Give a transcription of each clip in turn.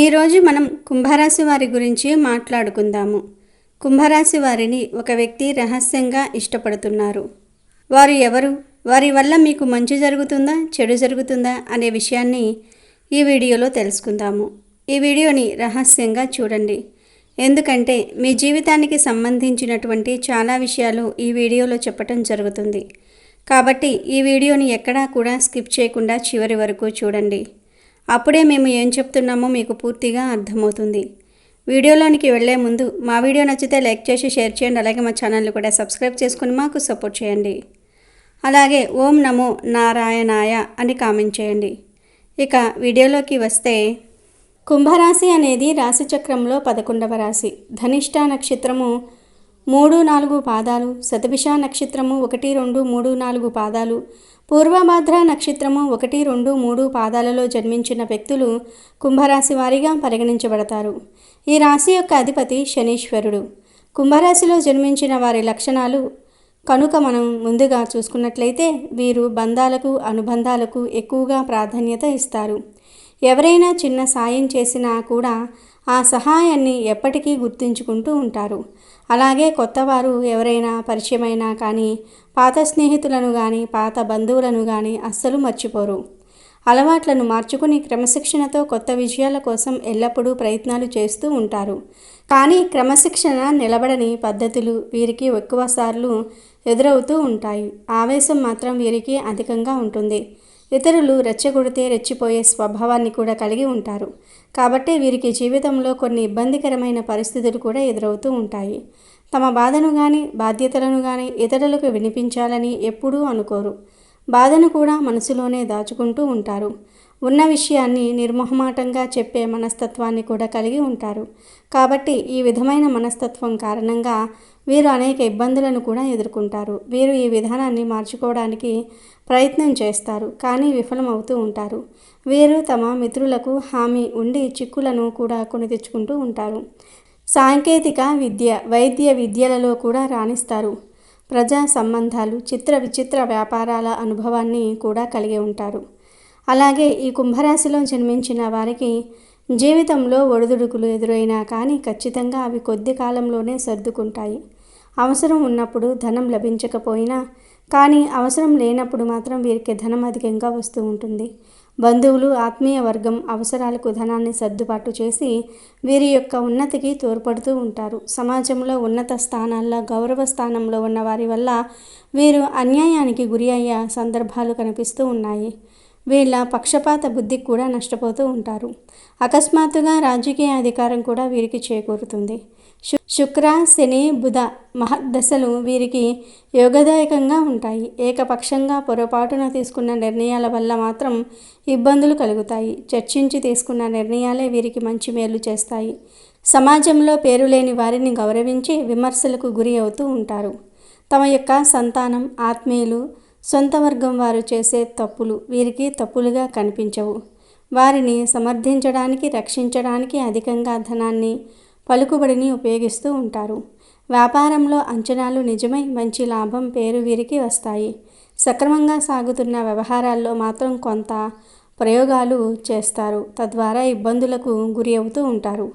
ఈరోజు మనం కుంభరాశి వారి గురించి మాట్లాడుకుందాము. కుంభరాశి వారిని ఒక వ్యక్తి రహస్యంగా ఇష్టపడుతున్నారు. వారు ఎవరు? వారి వల్ల మీకు మంచి జరుగుతుందా, చెడు జరుగుతుందా అనే విషయాన్ని ఈ వీడియోలో తెలుసుకుందాము. ఈ వీడియోని రహస్యంగా చూడండి. ఎందుకంటే మీ జీవితానికి సంబంధించినటువంటి చాలా విషయాలు ఈ వీడియోలో చెప్పటం జరుగుతుంది. కాబట్టి ఈ వీడియోని ఎక్కడా కూడా స్కిప్ చేయకుండా చివరి వరకు చూడండి. అప్పుడే మేము ఏం చెప్తున్నామో మీకు పూర్తిగా అర్థమవుతుంది. వీడియోలోనికి వెళ్లే ముందు మా వీడియో నచ్చితే లైక్ చేసి షేర్ చేయండి. అలాగే మా ఛానల్ని కూడా సబ్స్క్రైబ్ చేసుకుని మాకు సపోర్ట్ చేయండి. అలాగే ఓం నమో నారాయణాయ అని కామెంట్ చేయండి. ఇక వీడియోలోకి వస్తే, కుంభరాశి అనేది రాశిచక్రంలో 11వ రాశి. ధనిష్ట నక్షత్రము 3-4 పాదాలు, శతభిష నక్షత్రము 1, 2, 3, 4 పాదాలు, పూర్వభాద్ర నక్షత్రము 1, 2, 3 పాదాలలో జన్మించిన వ్యక్తులు కుంభరాశి వారిగా పరిగణించబడతారు. ఈ రాశి యొక్క అధిపతి శనీశ్వరుడు. కుంభరాశిలో జన్మించిన వారి లక్షణాలు కనుక మనం ముందుగా చూసుకున్నట్లయితే, వీరు బంధాలకు, అనుబంధాలకు ఎక్కువగా ప్రాధాన్యత ఇస్తారు. ఎవరైనా చిన్న సాయం చేసినా కూడా ఆ సహాయాన్ని ఎప్పటికీ గుర్తుంచుకుంటూ ఉంటారు. అలాగే కొత్తవారు ఎవరైనా పరిచయమైనా కానీ పాత స్నేహితులను కానీ పాత బంధువులను కానీ అస్సలు మర్చిపోరు. అలవాట్లను మార్చుకుని క్రమశిక్షణతో కొత్త విజయాల కోసం ఎల్లప్పుడూ ప్రయత్నాలు చేస్తూ ఉంటారు. కానీ క్రమశిక్షణ నిలబడని పద్ధతులు వీరికి ఎక్కువసార్లు ఎదురవుతూ ఉంటాయి. ఆవేశం మాత్రం వీరికి అధికంగా ఉంటుంది. ఇతరులు రెచ్చగొడితే రెచ్చిపోయే స్వభావాన్ని కూడా కలిగి ఉంటారు. కాబట్టి వీరికి జీవితంలో కొన్ని ఇబ్బందికరమైన పరిస్థితులు కూడా ఎదురవుతూ ఉంటాయి. తమ బాధను కానీ బాధ్యతలను కానీ ఇతరులకు వినిపించాలని ఎప్పుడూ అనుకోరు. బాధను కూడా మనసులోనే దాచుకుంటూ ఉంటారు. ఉన్న విషయాన్ని నిర్మోహమాటంగా చెప్పే మనస్తత్వాన్ని కూడా కలిగి ఉంటారు. కాబట్టి ఈ విధమైన మనస్తత్వం కారణంగా వీరు అనేక ఇబ్బందులను కూడా ఎదుర్కొంటారు. వీరు ఈ విధానాన్ని మార్చుకోవడానికి ప్రయత్నం చేస్తారు, కానీ విఫలమవుతూ ఉంటారు. వీరు తమ మిత్రులకు హామీ ఉండి చిక్కులను కూడా కొని తెచ్చుకుంటూ ఉంటారు. సాంకేతిక విద్య, వైద్య విద్యలలో కూడా రాణిస్తారు. ప్రజా సంబంధాలు, చిత్ర విచిత్ర వ్యాపారాల అనుభవాన్ని కూడా కలిగి ఉంటారు. అలాగే ఈ కుంభరాశిలో జన్మించిన వారికి జీవితంలో ఒడిదుడుకులు ఎదురైనా కానీ ఖచ్చితంగా అవి కొద్ది కాలంలోనే సర్దుకుంటాయి. అవసరం ఉన్నప్పుడు ధనం లభించకపోయినా కానీ అవసరం లేనప్పుడు మాత్రం వీరికి ధనం అధికంగా వస్తూ ఉంటుంది. బంధువులు, ఆత్మీయ వర్గం అవసరాలకు ధనాన్ని సర్దుబాటు చేసి వీరి యొక్క ఉన్నతికి తోడ్పడుతూ ఉంటారు. సమాజంలో ఉన్నత స్థానాల్లో, గౌరవ స్థానంలో ఉన్న వారి వల్ల వీరు అన్యాయానికి గురి అయ్యే సందర్భాలు కనిపిస్తూ ఉన్నాయి. వీళ్ళ పక్షపాత బుద్ధికి కూడా నష్టపోతూ ఉంటారు. అకస్మాత్తుగా రాజకీయ అధికారం కూడా వీరికి చేకూరుతుంది. శుక్ర, శని, బుధ మహర్దశలు వీరికి యోగదాయకంగా ఉంటాయి. ఏకపక్షంగా పొరపాటున తీసుకున్న నిర్ణయాల వల్ల మాత్రం ఇబ్బందులు కలుగుతాయి. చర్చించి తీసుకున్న నిర్ణయాలే వీరికి మంచి మేలు చేస్తాయి. సమాజంలో పేరు లేని వారిని గౌరవించి విమర్శలకు గురి అవుతూ ఉంటారు. తమ యొక్క సంతానం, ఆత్మీయులు, సొంత వర్గం వారు చేసే తప్పులు వీరికి తప్పులుగా కనిపించవు. వారిని సమర్థించడానికి, రక్షించడానికి అధికంగా ధనాన్ని, పలుకుబడిని ఉపయోగిస్తూ ఉంటారు. వ్యాపారంలో అంచనాలు నిజమై మంచి లాభం, పేరు వీరికి వస్తాయి. సక్రమంగా సాగుతున్న వ్యవహారాల్లో మాత్రం కొంత ప్రయోగాలు చేస్తారు. తద్వారా ఇబ్బందులకు గురి అవుతూ ఉంటారు.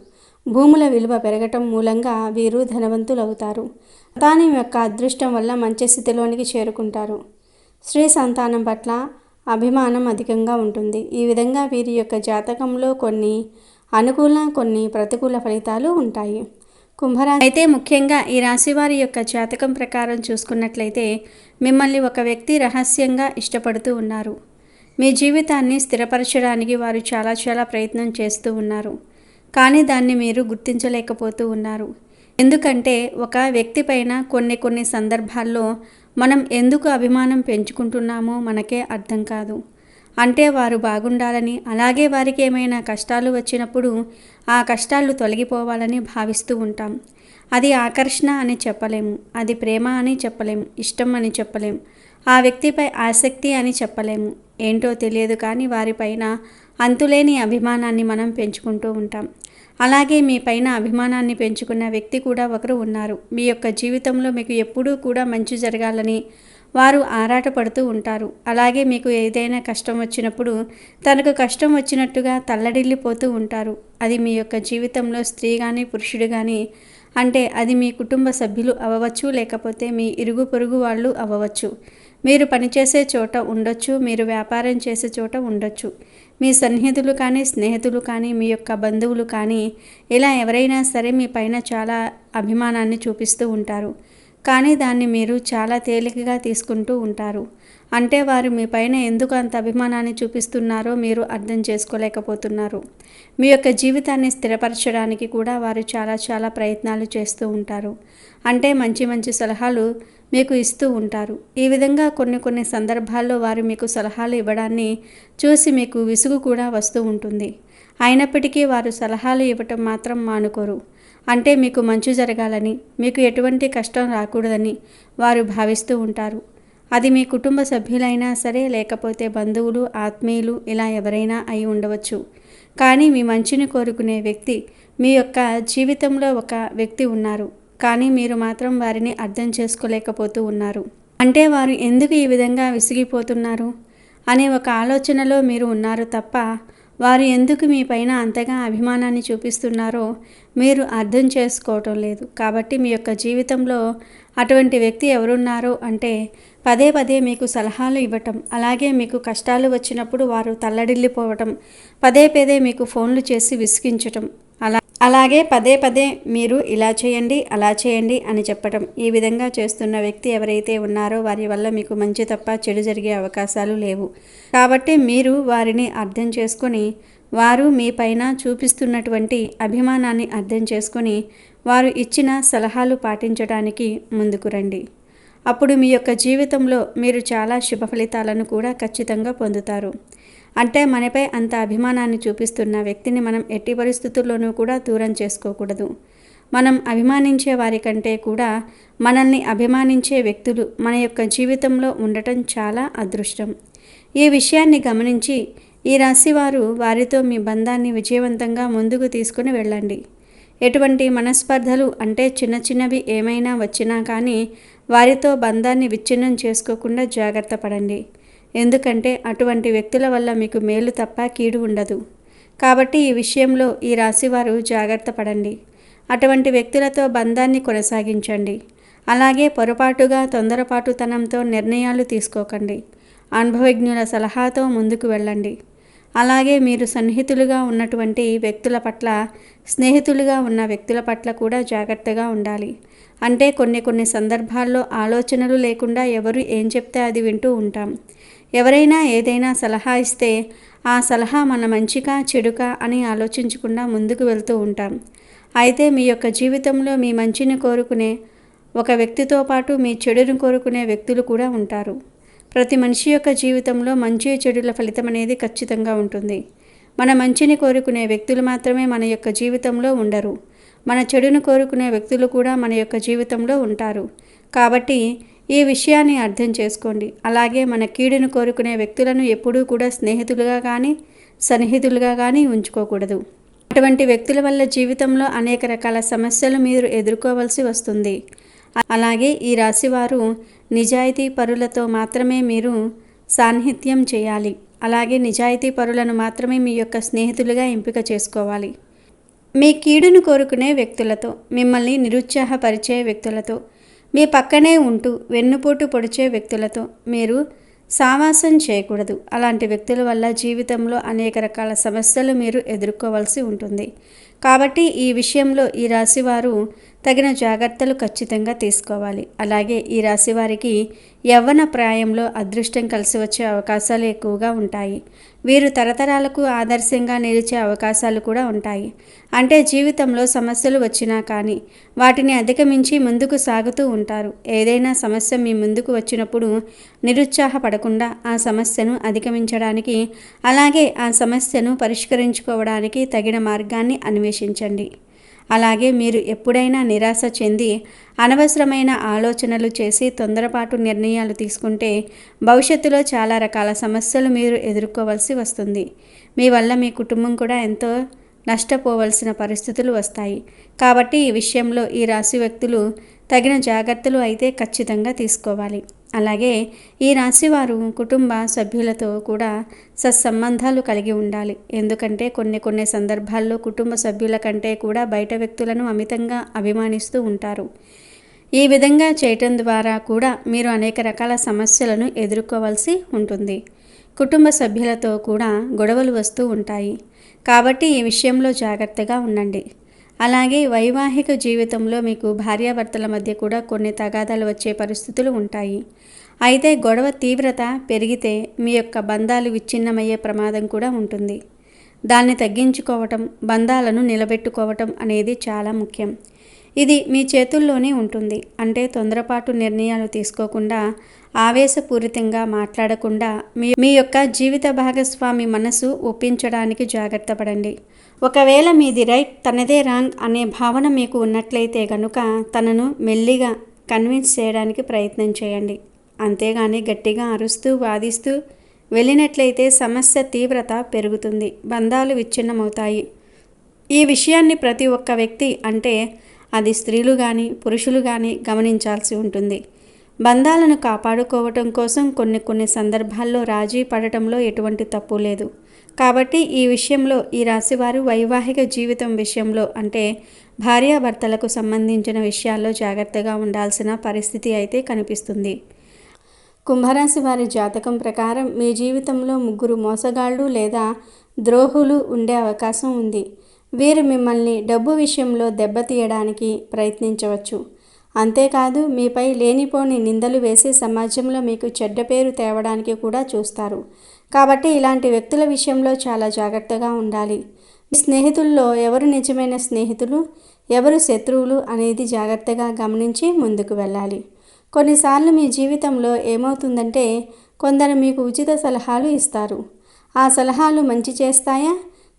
భూముల విలువ పెరగటం మూలంగా వీరు ధనవంతులవుతారు. సంతానం యొక్క అదృష్టం వల్ల మంచి స్థితిలోనికి చేరుకుంటారు. స్త్రీ సంతానం పట్ల అభిమానం అధికంగా ఉంటుంది. ఈ విధంగా వీరి యొక్క జాతకంలో కొన్ని అనుకూల, కొన్ని ప్రతికూల ఫలితాలు ఉంటాయి. కుంభరాశి అయితే ముఖ్యంగా ఈ రాశి వారి యొక్క జాతకం ప్రకారం చూసుకున్నట్లయితే, మిమ్మల్ని ఒక వ్యక్తి రహస్యంగా ఇష్టపడుతూ ఉన్నారు. మీ జీవితాన్ని స్థిరపరచడానికి వారు చాలా ప్రయత్నం చేస్తూ ఉన్నారు. కానీ దాన్ని మీరు గుర్తించలేకపోతూ ఉన్నారు. ఎందుకంటే ఒక వ్యక్తి పైన కొన్ని సందర్భాల్లో మనం ఎందుకు అభిమానం పెంచుకుంటున్నామో మనకే అర్థం కాదు. అంటే వారు బాగుండాలని, అలాగే వారికి ఏమైనా కష్టాలు వచ్చినప్పుడు ఆ కష్టాలు తొలగిపోవాలని భావిస్తూ ఉంటాం. అది ఆకర్షణ అని చెప్పలేము, అది ప్రేమ అని చెప్పలేము, ఇష్టం అని చెప్పలేము, ఆ వ్యక్తిపై ఆసక్తి అని చెప్పలేము. ఏంటో తెలియదు కానీ వారిపైన అంతులేని అభిమానాన్ని మనం పెంచుకుంటూ ఉంటాం. అలాగే మీ పైన అభిమానాన్ని పెంచుకున్న వ్యక్తి కూడా ఒకరు ఉన్నారు. మీ యొక్క జీవితంలో మీకు ఎప్పుడూ కూడా మంచి జరగాలని వారు ఆరాటపడుతూ ఉంటారు. అలాగే మీకు ఏదైనా కష్టం వచ్చినప్పుడు తనకు కష్టం వచ్చినట్టుగా తల్లడిల్లిపోతూ ఉంటారు. అది మీ యొక్క జీవితంలో స్త్రీ కానీ పురుషుడు కానీ, అంటే అది మీ కుటుంబ సభ్యులు అవ్వవచ్చు, లేకపోతే మీ ఇరుగు పొరుగు వాళ్ళు అవ్వవచ్చు, మీరు పనిచేసే చోట ఉండొచ్చు, మీరు వ్యాపారం చేసే చోట ఉండొచ్చు, మీ సన్నిహితులు కానీ స్నేహితులు కానీ మీ యొక్క బంధువులు కానీ, ఇలా ఎవరైనా సరే మీ పైన చాలా అభిమానాన్ని చూపిస్తూ ఉంటారు. కానీ దాన్ని మీరు చాలా తేలికగా తీసుకుంటూ ఉంటారు. అంటే వారు మీ పైన ఎందుకు అంత అభిమానాన్ని చూపిస్తున్నారో మీరు అర్థం చేసుకోలేకపోతున్నారు. మీ యొక్క జీవితాన్ని స్థిరపరచడానికి కూడా వారు చాలా ప్రయత్నాలు చేస్తూ ఉంటారు. అంటే మంచి మంచి సలహాలు మీకు ఇస్తూ ఉంటారు. ఈ విధంగా కొన్ని సందర్భాల్లో వారు మీకు సలహాలు ఇవ్వడాన్ని చూసి మీకు విసుగు కూడా వస్తూ ఉంటుంది. అయినప్పటికీ వారు సలహాలు ఇవ్వటం మాత్రం మానుకోరు. అంటే మీకు మంచి జరగాలని, మీకు ఎటువంటి కష్టం రాకూడదని వారు భావిస్తూ ఉంటారు. అది మీ కుటుంబ సభ్యులైనా సరే, లేకపోతే బంధువులు, ఆత్మీయులు, ఇలా ఎవరైనా అయి ఉండవచ్చు. కానీ మీ మంచిని కోరుకునే వ్యక్తి, మీ యొక్క జీవితంలో ఒక వ్యక్తి ఉన్నారు. కానీ మీరు మాత్రం వారిని అర్థం చేసుకోలేకపోతూ ఉన్నారు. అంటే వారు ఎందుకు ఈ విధంగా విసిగిపోతున్నారు అనే ఒక ఆలోచనలో మీరు ఉన్నారు తప్ప, వారు ఎందుకు మీ పైన అంతగా అభిమానాన్ని చూపిస్తున్నారో మీరు అర్థం చేసుకోవటం లేదు. కాబట్టి మీ యొక్క జీవితంలో అటువంటి వ్యక్తి ఎవరున్నారో అంటే పదే మీకు సలహాలు ఇవ్వటం, అలాగే మీకు కష్టాలు వచ్చినప్పుడు వారు తల్లడిల్లిపోవటం, పదే మీకు ఫోన్లు చేసి విసిగించటం, అలాగే పదే మీరు ఇలా చేయండి అలా చేయండి అని చెప్పటం. ఈ విధంగా చేస్తున్న వ్యక్తి ఎవరైతే ఉన్నారో వారి వల్ల మీకు మంచి తప్ప చెడు జరిగే అవకాశాలు లేవు. కాబట్టి మీరు వారిని అర్థం చేసుకొని, వారు మీ పైన చూపిస్తున్నటువంటి అభిమానాన్ని అర్థం చేసుకొని వారు ఇచ్చిన సలహాలు పాటించడానికి ముందుకు రండి. అప్పుడు మీ యొక్క జీవితంలో మీరు చాలా శుభ ఫలితాలను కూడా ఖచ్చితంగా పొందుతారు. అంటే మనపై అంత అభిమానాన్ని చూపిస్తున్న వ్యక్తిని మనం ఎట్టి పరిస్థితుల్లోనూ కూడా దూరం చేసుకోకూడదు. మనం అభిమానించే వారికంటే కూడా మనల్ని అభిమానించే వ్యక్తులు మన యొక్క జీవితంలో ఉండటం చాలా అదృష్టం. ఈ విషయాన్ని గమనించి ఈ రాశివారు వారితో మీ బంధాన్ని విజయవంతంగా ముందుకు తీసుకుని వెళ్ళండి. ఎటువంటి మనస్పర్ధలు అంటే చిన్నవి ఏమైనా వచ్చినా కానీ వారితో బంధాన్ని విచ్ఛిన్నం చేసుకోకుండా జాగ్రత్త పడండి. ఎందుకంటే అటువంటి వ్యక్తుల వల్ల మీకు మేలు తప్ప కీడు ఉండదు. కాబట్టి ఈ విషయంలో ఈ రాశివారు జాగ్రత్త పడండి. అటువంటి వ్యక్తులతో బంధాన్ని కొనసాగించండి. అలాగే పొరపాటుగా తొందరపాటుతనంతో నిర్ణయాలు తీసుకోకండి. అనుభవజ్ఞుల సలహాతో ముందుకు వెళ్ళండి. అలాగే మీరు సన్నిహితులుగా ఉన్నటువంటి వ్యక్తుల పట్ల, స్నేహితులుగా ఉన్న వ్యక్తుల పట్ల కూడా జాగ్రత్తగా ఉండాలి. అంటే కొన్ని సందర్భాల్లో ఆలోచనలు లేకుండా ఎవరు ఏం చెప్తే అది వింటూ ఉంటాం. ఎవరైనా ఏదైనా సలహా ఇస్తే ఆ సలహా మన మంచికా చెడుకా అని ఆలోచించకుండా ముందుకు వెళ్తూ ఉంటాం. అయితే మీ యొక్క జీవితంలో మీ మంచిని కోరుకునే ఒక వ్యక్తితో పాటు మీ చెడును కోరుకునే వ్యక్తులు కూడా ఉంటారు. ప్రతి మనిషి యొక్క జీవితంలో మంచి చెడుల ఫలితం అనేది ఖచ్చితంగా ఉంటుంది. మన మంచిని కోరుకునే వ్యక్తులు మాత్రమే మన యొక్క జీవితంలో ఉండరు. మన చెడును కోరుకునే వ్యక్తులు కూడా మన యొక్క జీవితంలో ఉంటారు. కాబట్టి ఈ విషయాన్ని అర్థం చేసుకోండి. అలాగే మన కీడును కోరుకునే వ్యక్తులను ఎప్పుడూ కూడా స్నేహితులుగా కానీ సన్నిహితులుగా కానీ ఉంచుకోకూడదు. అటువంటి వ్యక్తుల వల్ల జీవితంలో అనేక రకాల సమస్యలు మీరు ఎదుర్కోవాల్సి వస్తుంది. అలాగే ఈ రాశివారు నిజాయితీ పరులతో మాత్రమే మీరు సాన్నిహిత్యం చేయాలి. అలాగే నిజాయితీ పరులను మాత్రమే మీ యొక్క స్నేహితులుగా ఎంపిక చేసుకోవాలి. మీ కీడును కోరుకునే వ్యక్తులతో, మిమ్మల్ని నిరుత్సాహపరిచే వ్యక్తులతో, మీ పక్కనే ఉంటూ వెన్నుపోటు పొడిచే వ్యక్తులతో మీరు సావాసం చేయకూడదు. అలాంటి వ్యక్తుల వల్ల జీవితంలో అనేక రకాల సమస్యలు మీరు ఎదుర్కోవాల్సి ఉంటుంది. కాబట్టి ఈ విషయంలో ఈ రాశివారు తగిన జాగ్రత్తలు ఖచ్చితంగా తీసుకోవాలి. అలాగే ఈ రాశివారికి యవ్వన ప్రాయంలో అదృష్టం కలిసి వచ్చే అవకాశాలు ఎక్కువగా ఉంటాయి. వీరు తరతరాలకు ఆదర్శంగా నిలిచే అవకాశాలు కూడా ఉంటాయి. అంటే జీవితంలో సమస్యలు వచ్చినా కానీ వాటిని అధిగమించి ముందుకు సాగుతూ ఉంటారు. ఏదైనా సమస్య మీ ముందుకు వచ్చినప్పుడు నిరుత్సాహపడకుండా ఆ సమస్యను అధిగమించడానికి, అలాగే ఆ సమస్యను పరిష్కరించుకోవడానికి తగిన మార్గాన్ని అన్వేషించండి. అలాగే మీరు ఎప్పుడైనా నిరాశ చెంది అనవసరమైన ఆలోచనలు చేసి తొందరపాటు నిర్ణయాలు తీసుకుంటే భవిష్యత్తులో చాలా రకాల సమస్యలు మీరు ఎదుర్కోవాల్సి వస్తుంది. మీ వల్ల మీ కుటుంబం కూడా ఎంతో నష్టపోవలసిన పరిస్థితులు వస్తాయి. కాబట్టి ఈ విషయంలో ఈ రాశి వ్యక్తులు తగిన జాగ్రత్తలు అయితే ఖచ్చితంగా తీసుకోవాలి. అలాగే ఈ రాశివారు కుటుంబ సభ్యులతో కూడా సత్సంబంధాలు కలిగి ఉండాలి. ఎందుకంటే కొన్ని సందర్భాల్లో కుటుంబ సభ్యుల కంటే కూడా బయట వ్యక్తులను అమితంగా అభిమానిస్తూ ఉంటారు. ఈ విధంగా చేయటం ద్వారా కూడా మీరు అనేక రకాల సమస్యలను ఎదుర్కోవాల్సి ఉంటుంది. కుటుంబ సభ్యులతో కూడా గొడవలు వస్తూ ఉంటాయి. కాబట్టి ఈ విషయంలో జాగ్రత్తగా ఉండండి. అలాగే వైవాహిక జీవితంలో మీకు భార్యాభర్తల మధ్య కూడా కొన్ని తగాదాలు వచ్చే పరిస్థితులు ఉంటాయి. అయితే గొడవ తీవ్రత పెరిగితే మీ యొక్క బంధాలు విచ్ఛిన్నమయ్యే ప్రమాదం కూడా ఉంటుంది. దాన్ని తగ్గించుకోవటం, బంధాలను నిలబెట్టుకోవటం అనేది చాలా ముఖ్యం. ఇది మీ చేతుల్లోనే ఉంటుంది. అంటే తొందరపాటు నిర్ణయాలు తీసుకోకుండా, ఆవేశపూరితంగా మాట్లాడకుండా మీ యొక్క జీవిత భాగస్వామి మనసు ఒప్పించడానికి జాగ్రత్త పడండి. ఒకవేళ మీది రైట్, తనదే రాంగ్ అనే భావన మీకు ఉన్నట్లయితే కనుక తనను మెల్లిగా కన్విన్స్ చేయడానికి ప్రయత్నం చేయండి. అంతేగాని గట్టిగా అరుస్తూ వాదిస్తూ వెళ్ళినట్లయితే సమస్య తీవ్రత పెరుగుతుంది, బంధాలు విచ్ఛిన్నమవుతాయి. ఈ విషయాన్ని ప్రతి ఒక్క వ్యక్తి, అంటే అది స్త్రీలు కానీ పురుషులు కానీ గమనించాల్సి ఉంటుంది. బంధాలను కాపాడుకోవటం కోసం కొన్ని సందర్భాల్లో రాజీ పడటంలో ఎటువంటి తప్పు లేదు. కాబట్టి ఈ విషయంలో ఈ రాశివారు వైవాహిక జీవితం విషయంలో, అంటే భార్యాభర్తలకు సంబంధించిన విషయాల్లో జాగ్రత్తగా ఉండాల్సిన పరిస్థితి అయితే కనిపిస్తుంది. కుంభరాశి వారి జాతకం ప్రకారం మీ జీవితంలో 3 మోసగాళ్ళు లేదా ద్రోహులు ఉండే అవకాశం ఉంది. వీరు మిమ్మల్ని డబ్బు విషయంలో దెబ్బతీయడానికి ప్రయత్నించవచ్చు. అంతేకాదు మీపై లేనిపోని నిందలు వేసి సమాజంలో మీకు చెడ్డ పేరు తేవడానికి కూడా చూస్తారు. కాబట్టి ఇలాంటి వ్యక్తుల విషయంలో చాలా జాగ్రత్తగా ఉండాలి. మీ స్నేహితుల్లో ఎవరు నిజమైన స్నేహితులు, ఎవరు శత్రువులు అనేది జాగ్రత్తగా గమనించి ముందుకు వెళ్ళాలి. కొన్నిసార్లు మీ జీవితంలో ఏమవుతుందంటే కొందరు మీకు ఉచిత సలహాలు ఇస్తారు. ఆ సలహాలు మంచి చేస్తాయా,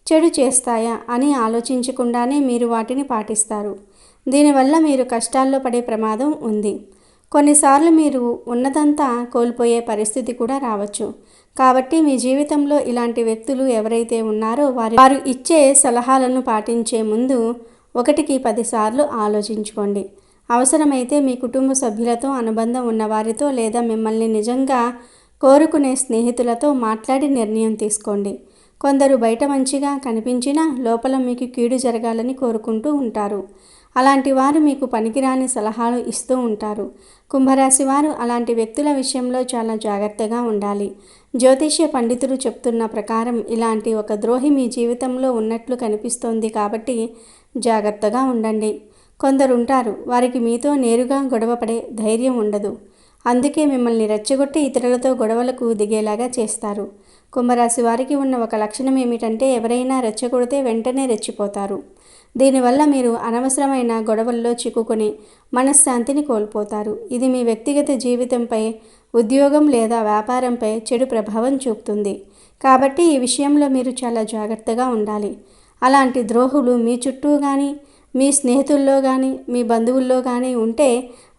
చెడు చేస్తాయా అని ఆలోచించకుండానే మీరు వాటిని పాటిస్తారు. దీనివల్ల మీరు కష్టాల్లో పడే ప్రమాదం ఉంది. కొన్నిసార్లు మీరు ఉన్నదంతా కోల్పోయే పరిస్థితి కూడా రావచ్చు. కాబట్టి మీ జీవితంలో ఇలాంటి వ్యక్తులు ఎవరైతే ఉన్నారో వారు ఇచ్చే సలహాలను పాటించే ముందు 1కి 10 సార్లు ఆలోచించుకోండి. అవసరమైతే మీ కుటుంబ సభ్యులతో, అనుబంధం ఉన్నవారితో లేదా మిమ్మల్ని నిజంగా కోరుకునే స్నేహితులతో మాట్లాడి నిర్ణయం తీసుకోండి. కొందరు బయట మంచిగా కనిపించినా లోపల మీకు కీడు జరగాలని కోరుకుంటూ ఉంటారు. అలాంటి వారు మీకు పనికిరాని సలహాలు ఇస్తూ ఉంటారు. కుంభరాశి వారు అలాంటి వ్యక్తుల విషయంలో చాలా జాగ్రత్తగా ఉండాలి. జ్యోతిష్య పండితులు చెప్తున్న ప్రకారం ఇలాంటి ఒక ద్రోహి మీ జీవితంలో ఉన్నట్లు కనిపిస్తోంది. కాబట్టి జాగ్రత్తగా ఉండండి. కొందరుంటారు, వారికి మీతో నేరుగా గొడవపడే ధైర్యం ఉండదు. అందుకే మిమ్మల్ని రెచ్చగొట్టి ఇతరులతో గొడవలకు దిగేలాగా చేస్తారు. కుంభరాశి వారికి ఉన్న ఒక లక్షణం ఏమిటంటే ఎవరైనా రెచ్చగొడితే వెంటనే రెచ్చిపోతారు. దీనివల్ల మీరు అనవసరమైన గొడవల్లో చిక్కుకొని మనశ్శాంతిని కోల్పోతారు. ఇది మీ వ్యక్తిగత జీవితంపై, ఉద్యోగం లేదా వ్యాపారంపై చెడు ప్రభావం చూపుతుంది. కాబట్టి ఈ విషయంలో మీరు చాలా జాగ్రత్తగా ఉండాలి. అలాంటి ద్రోహులు మీ చుట్టూ కానీ, మీ స్నేహితుల్లో కానీ, మీ బంధువుల్లో కానీ ఉంటే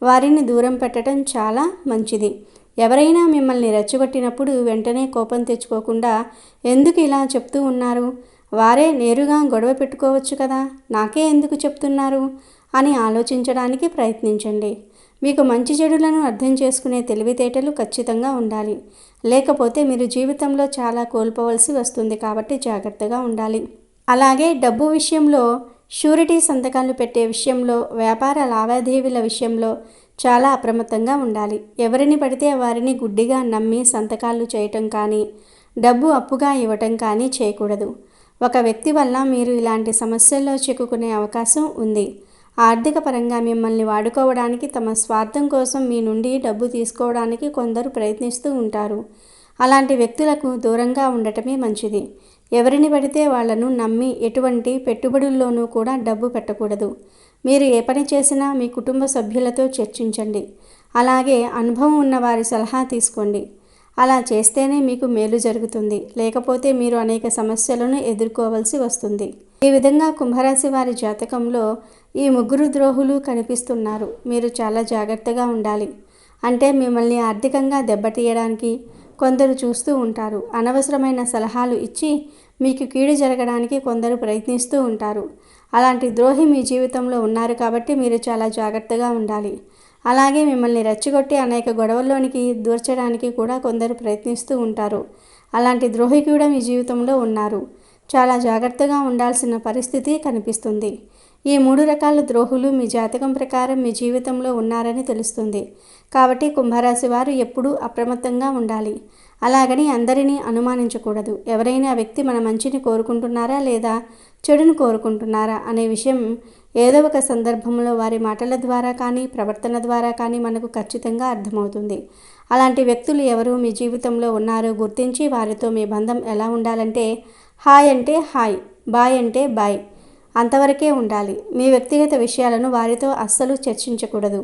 వారిని దూరం పెట్టడం చాలా మంచిది. ఎవరైనా మిమ్మల్ని రెచ్చగొట్టినప్పుడు వెంటనే కోపం తెచ్చుకోకుండా ఎందుకు ఇలా చెప్తూ ఉన్నారు, వారే నేరుగా గొడవ పెట్టుకోవచ్చు కదా, నాకే ఎందుకు చెప్తున్నారు అని ఆలోచించడానికి ప్రయత్నించండి. మీకు మంచి చెడులను అర్థం చేసుకునే తెలివితేటలు ఖచ్చితంగా ఉండాలి. లేకపోతే మీరు జీవితంలో చాలా కోల్పోవలసి వస్తుంది. కాబట్టి జాగ్రత్తగా ఉండాలి. అలాగే డబ్బు విషయంలో, షూరిటీ సంతకాలు పెట్టే విషయంలో, వ్యాపార లావాదేవీల విషయంలో చాలా అప్రమత్తంగా ఉండాలి. ఎవరిని పడితే వారిని గుడ్డిగా నమ్మి సంతకాలు చేయటం కానీ, డబ్బు అప్పుగా ఇవ్వటం కానీ చేయకూడదు. ఒక వ్యక్తి వల్ల మీరు ఇలాంటి సమస్యల్లో చిక్కుకునే అవకాశం ఉంది. ఆర్థిక పరంగా మిమ్మల్ని వాడుకోవడానికి, తమ స్వార్థం కోసం మీ నుండి డబ్బు తీసుకోవడానికి కొందరు ప్రయత్నిస్తూ ఉంటారు. అలాంటి వ్యక్తులకు దూరంగా ఉండటమే మంచిది. ఎవరిని పడితే వాళ్లను నమ్మి ఎటువంటి పెట్టుబడుల్లోనూ కూడా డబ్బు పెట్టకూడదు. మీరు ఏ పని చేసినా మీ కుటుంబ సభ్యులతో చర్చించండి. అలాగే అనుభవం ఉన్న వారి సలహా తీసుకోండి. అలా చేస్తేనే మీకు మేలు జరుగుతుంది. లేకపోతే మీరు అనేక సమస్యలను ఎదుర్కోవాల్సి వస్తుంది. ఈ విధంగా కుంభరాశి వారి జాతకంలో ఈ 3 ద్రోహులు కనిపిస్తున్నారు. మీరు చాలా జాగ్రత్తగా ఉండాలి. అంటే మిమ్మల్ని ఆర్థికంగా దెబ్బతీయడానికి కొందరు చూస్తూ ఉంటారు. అనవసరమైన సలహాలు ఇచ్చి మీకు కీడు జరగడానికి కొందరు ప్రయత్నిస్తూ ఉంటారు. అలాంటి ద్రోహి మీ జీవితంలో ఉన్నారు కాబట్టి మీరు చాలా జాగ్రత్తగా ఉండాలి. అలాగే మిమ్మల్ని రెచ్చగొట్టి అనేక గొడవల్లోనికి దూర్చడానికి కూడా కొందరు ప్రయత్నిస్తూ ఉంటారు. అలాంటి ద్రోహి కూడా మీ జీవితంలో ఉన్నారు. చాలా జాగ్రత్తగా ఉండాల్సిన పరిస్థితి కనిపిస్తుంది. ఈ 3 రకాల ద్రోహులు మీ జాతకం ప్రకారం మీ జీవితంలో ఉన్నారని తెలుస్తుంది. కాబట్టి కుంభరాశి వారు ఎప్పుడూ అప్రమత్తంగా ఉండాలి. అలాగని అందరినీ అనుమానించకూడదు. ఎవరైనా వ్యక్తి మన మంచిని కోరుకుంటున్నారా లేదా చెడును కోరుకుంటున్నారా అనే విషయం ఏదో ఒక సందర్భంలో వారి మాటల ద్వారా కానీ ప్రవర్తన ద్వారా కానీ మనకు ఖచ్చితంగా అర్థమవుతుంది. అలాంటి వ్యక్తులు ఎవరు మీ జీవితంలో ఉన్నారో గుర్తించి వారితో మీ బంధం ఎలా ఉండాలంటే హాయ్ అంటే హాయ్, బాయ్ అంటే బాయ్ అంతవరకే ఉండాలి. మీ వ్యక్తిగత విషయాలను వారితో అస్సలు చర్చించకూడదు.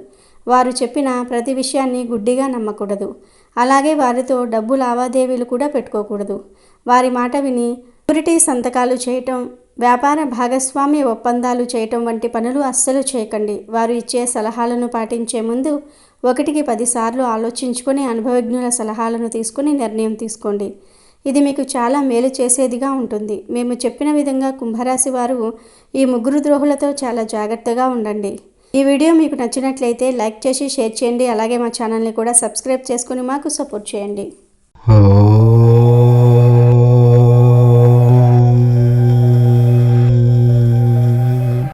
వారు చెప్పిన ప్రతి విషయాన్ని గుడ్డిగా నమ్మకూడదు. అలాగే వారితో డబ్బు లావాదేవీలు కూడా పెట్టుకోకూడదు. వారి మాట విని షూరిటీ సంతకాలు చేయటం, వ్యాపార భాగస్వామ్య ఒప్పందాలు చేయటం వంటి పనులు అస్సలు చేయకండి. వారు ఇచ్చే సలహాలను పాటించే ముందు 1కి 10 సార్లు ఆలోచించుకొని అనుభవజ్ఞుల సలహాలను తీసుకుని నిర్ణయం తీసుకోండి. ఇది మీకు చాలా మేలు చేసేదిగా ఉంటుంది. మేము చెప్పిన విధంగా కుంభరాశి వారు ఈ 3 ద్రోహులతో చాలా జాగ్రత్తగా ఉండండి. ఈ వీడియో మీకు నచ్చినట్లయితే లైక్ చేసి షేర్ చేయండి. అలాగే మా ఛానల్ని కూడా సబ్స్క్రైబ్ చేసుకుని మాకు సపోర్ట్ చేయండి.